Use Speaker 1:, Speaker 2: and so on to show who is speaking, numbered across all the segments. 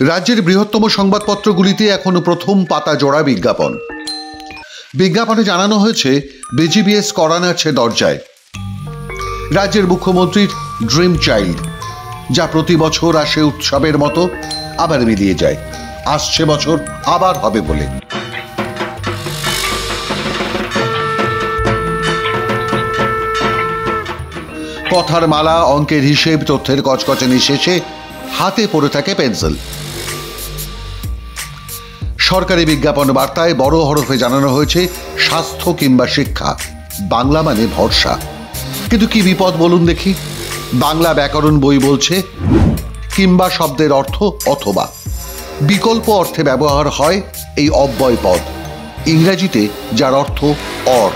Speaker 1: রাজ্যের বৃহত্তম সংবাদপত্রগুলিতে এখনো প্রথম পাতা জোড়া বিজ্ঞাপন। বিজ্ঞাপনে জানানো হয়েছে বিজিবিএস কড়া নাড়ছে দরজায়। রাজ্যের মুখ্যমন্ত্রীর ড্রিম চাইল্ড, যা প্রতি বছর আসে উৎসবের মতো, আবার মিলিয়ে যায় আসছে বছর আবার হবে বলে। কথার মালা, অঙ্কের হিসেব, তথ্যের কচকচানি শেষে হাতে পড়ে থাকে পেন্সিল। সরকারি বিজ্ঞাপন বার্তায় বড় হরফে জানানো হয়েছে স্বাস্থ্য কিংবা শিক্ষা, বাংলা মানে ভরসা। কিন্তু কি বিপদ বলুন দেখি। বাংলা ব্যাকরণ বই বলছে কিংবা শব্দের অর্থ অথবা, বিকল্প অর্থে ব্যবহার হয় এই অব্যয় পদ, ইংরেজিতে যার অর্থ অর।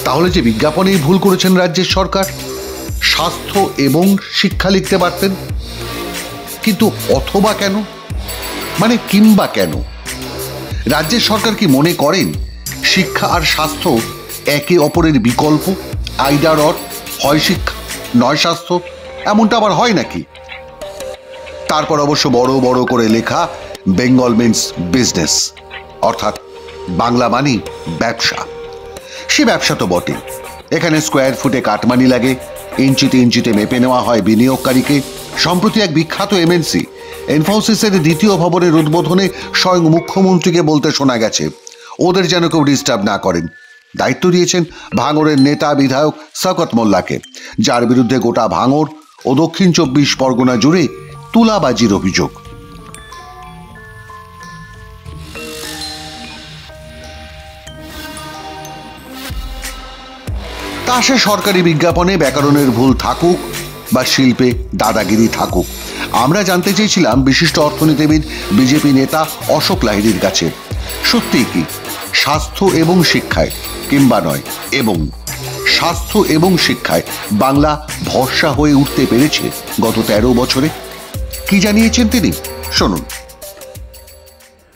Speaker 1: তাহলে যে বিজ্ঞাপনেই ভুল করেছেন রাজ্যের সরকার। স্বাস্থ্য এবং শিক্ষা লিখতে পারতেন, কিন্তু অথবা কেন, মানে কিংবা কেন? রাজ্যের সরকার কি মনে করেন শিক্ষা আর স্বাস্থ্য একে অপরের বিকল্প? আইডার অর, হয় শিক্ষা নয় স্বাস্থ্য, এমনটা আবার হয় নাকি? তারপর অবশ্য বড় বড় করে লেখা বেঙ্গল মিন্স বিজনেস, অর্থাৎ বাংলা মানি ব্যবসা। সে ব্যবসা তো বটে, এখানে স্কোয়ার ফুটে কাটমানি লাগে, ইঞ্চিতে ইঞ্চিতে মেপে নেওয়া হয় বিনিয়োগকারীকে। সম্প্রতি এক বিখ্যাত এমএনসি ইনফোসিসের দ্বিতীয় ভবনের উদ্বোধনে স্বয়ং মুখ্যমন্ত্রীকে বলতে শোনা গেছে ওদের যেন কেউ ডিস্টার্ব না করেন। দায়িত্ব দিয়েছেন ভাঙড়ের নেতা বিধায়ক শওকত মোল্লাকে, যার বিরুদ্ধে গোটা ভাঙড় ও দক্ষিণ 24 পরগনা জুড়ে তুলাবাজির অভিযোগ। তা সে সরকারি বিজ্ঞাপনে ব্যাকরণের ভুল থাকুক বা শিল্পে দাদাগিরি থাকুক। আমরা জানতে চেয়েছিলাম বিশিষ্ট অর্থনীতিবিদ বিজেপি নেতা অশোক লাহিড়ীর কাছে, সত্যি কি স্বাস্থ্য এবং শিক্ষায়, কিংবা নয় এবং স্বাস্থ্য এবং শিক্ষায় বাংলা ভরসা হয়ে উঠতে পেরেছে গত 13 বছরে? কি জানিয়েছেন তিনি, শুনুন।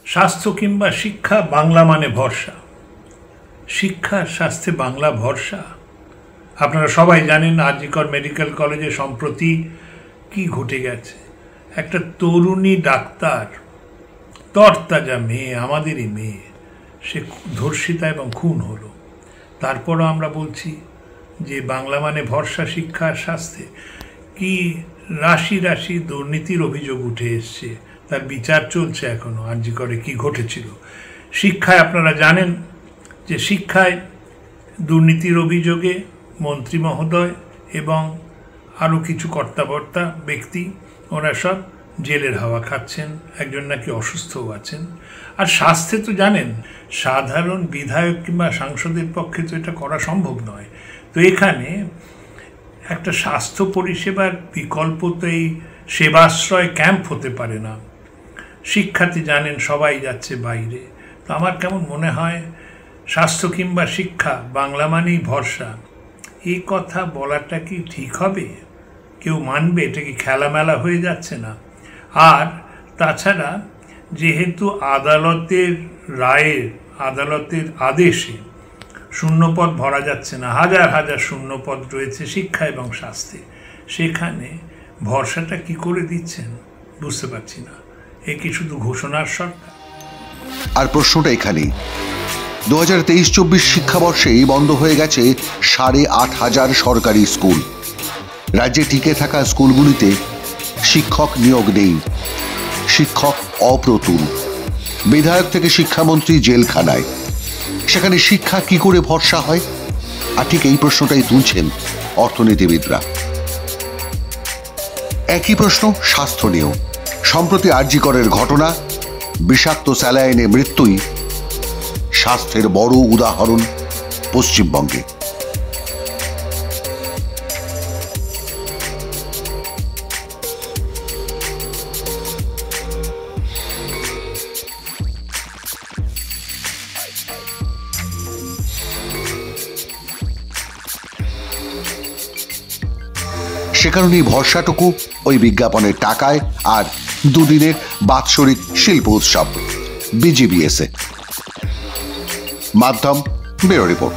Speaker 2: স্বাস্থ্য কিংবা শিক্ষা, বাংলা মানে ভরসা। শিক্ষা স্বাস্থ্যে বাংলা ভরসা। আপনারা সবাই জানেন আরজিকর মেডিকেল কলেজে সম্প্রতি কি ঘটে গেছে। একটা তরুণী ডাক্তার, তরতাজা মেয়ে, আমাদেরই মেয়ে, সে ধর্ষিতা এবং খুন হলো। তারপরও আমরা বলছি যে বাংলা মানে ভরসা শিক্ষা আর স্বাস্থ্যে। কি রাশি রাশি দুর্নীতির অভিযোগ উঠে এসছে, তার বিচার চলছে এখনো। আরজিকরে কি ঘটেছিল। শিক্ষায় আপনারা জানেন যে শিক্ষায় দুর্নীতির অভিযোগে মন্ত্রী মহোদয় এবং আরও কিছু কর্তাবর্তা ব্যক্তি, ওরা সব জেলের হাওয়া খাচ্ছেন, একজন নাকি অসুস্থও আছেন। আর স্বাস্থ্যে তো জানেন সাধারণ বিধায়ক কিংবা সাংসদের পক্ষে তো এটা করা সম্ভব নয়। তো এখানে একটা স্বাস্থ্য পরিষেবার বিকল্প তো এই সেবাশ্রয় ক্যাম্প হতে পারে না। শিক্ষাতে জানেন সবাই যাচ্ছে বাইরে। তো আমার কেমন মনে হয় স্বাস্থ্য কিংবা শিক্ষা, বাংলা মানেই ভরসা, এই কথা বলাটা কি ঠিক হবে? কেউ মানবে? এটা কি খেলামেলা হয়ে যাচ্ছে না? আর তাছাড়া যেহেতু আদালতের রায়ের, আদালতের আদেশে শূন্যপদ ভরা যাচ্ছে না, হাজার হাজার শূন্যপদ রয়েছে শিক্ষা এবং স্বাস্থ্যে, সেখানে ভরসাটা কি করে দিচ্ছেন বুঝতে পারছি না। এ কি শুধু ঘোষণার সরকার?
Speaker 1: আর প্রশ্নটা এখানেই, 2023-24 শিক্ষাবর্ষেই বন্ধ হয়ে গেছে 8,500 সরকারি স্কুল। রাজ্যে টিকে থাকা স্কুলগুলিতে শিক্ষক নিয়োগ নেই, শিক্ষক অপ্রতুল। বিধায়ক থেকে শিক্ষামন্ত্রী জেলখানায়, সেখানে শিক্ষা কি করে ভরসা হয়? আর ঠিক এই প্রশ্নটাই তুলছেন অর্থনীতিবিদরা। একই প্রশ্ন স্বাস্থ্য নিয়েও। সম্প্রতি আরজিকরের ঘটনা, বিষাক্ত স্যালাইনে মৃত্যুই স্বাস্থ্যের বড় উদাহরণ পশ্চিমবঙ্গে। সে কারণেই ভরসাটুকু ওই বিজ্ঞাপনের টাকায় আর দুদিনের বাৎসরিক শিল্প উৎসব বিজিবিএসে। মাধ্যম ব্যুরো রিপোর্ট।